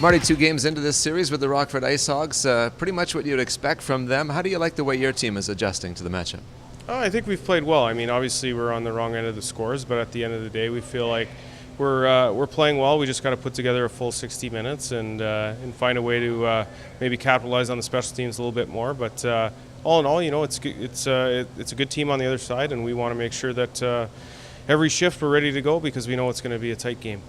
Marty, 2 games into this series with the Rockford Ice Hogs, pretty much what you'd expect from them. How do you like the way your team is adjusting to the matchup? I think we've played well. I mean, obviously we're on the wrong end of the scores, but at the end of the day, we feel like we're playing well. We just got to put together a full 60 minutes and find a way to maybe capitalize on the special teams a little bit more. But all in all, it's a good team on the other side, and we want to make sure that every shift we're ready to go because we know it's going to be a tight game.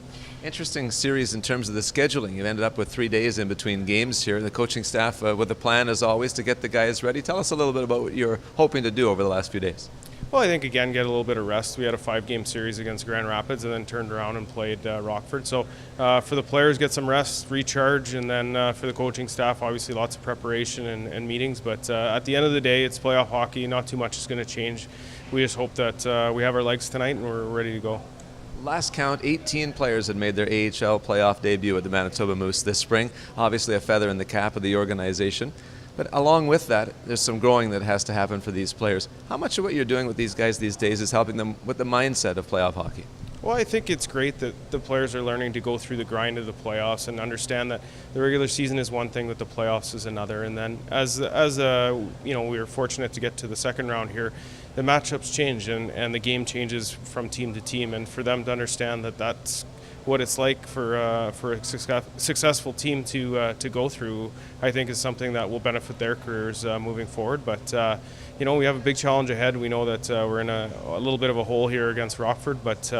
Interesting series in terms of the scheduling. You've ended up with 3 days in between games here. The coaching staff with a plan, as always, to get the guys ready. Tell us a little bit about what you're hoping to do over the last few days. Well, I think, again, get a little bit of rest. We had a 5-game series against Grand Rapids and then turned around and played Rockford. So for the players, get some rest, recharge, and then for the coaching staff, obviously lots of preparation and meetings. But at the end of the day, it's playoff hockey. Not too much is going to change. We just hope that we have our legs tonight and we're ready to go. Last count, 18 players had made their AHL playoff debut at the Manitoba Moose this spring. Obviously a feather in the cap of the organization. But along with that, there's some growing that has to happen for these players. How much of what you're doing with these guys these days is helping them with the mindset of playoff hockey? Well, I think it's great that the players are learning to go through the grind of the playoffs and understand that the regular season is one thing, but the playoffs is another. And then as we were fortunate to get to the second round here, the matchups change and the game changes from team to team. And for them to understand that that's what it's like for a successful team to go through, I think is something that will benefit their careers moving forward. But we have a big challenge ahead. We know that we're in a little bit of a hole here against Rockford, but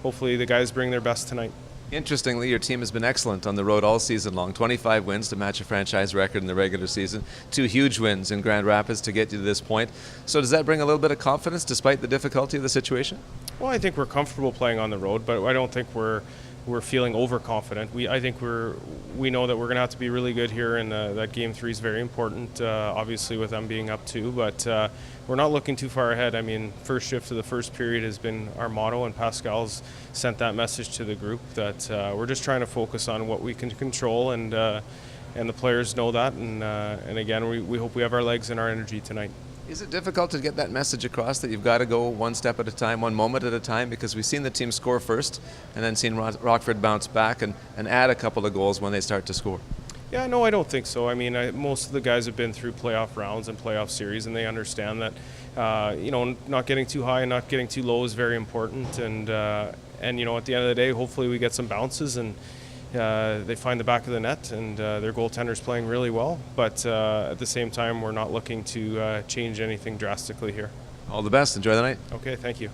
hopefully the guys bring their best tonight. Interestingly, your team has been excellent on the road all season long. 25 wins to match a franchise record in the regular season. 2 huge wins in Grand Rapids to get you to this point. So does that bring a little bit of confidence despite the difficulty of the situation? Well, I think we're comfortable playing on the road, but I don't think we're feeling overconfident. I think we know that we're going to have to be really good here, and that Game 3 is very important, obviously with them being up 2, but we're not looking too far ahead. I mean, first shift of the first period has been our motto, and Pascal's sent that message to the group that we're just trying to focus on what we can control, and the players know that, and again, we hope we have our legs and our energy tonight. Is it difficult to get that message across that you've got to go one step at a time, one moment at a time? Because we've seen the team score first and then seen Rockford bounce back and add a couple of goals when they start to score. Yeah, no, I don't think so. I mean, most of the guys have been through playoff rounds and playoff series, and they understand that, not getting too high and not getting too low is very important. And at the end of the day, hopefully we get some bounces and they find the back of the net, and their goaltender's playing really well. But at the same time, we're not looking to change anything drastically here. All the best. Enjoy the night. Okay, thank you.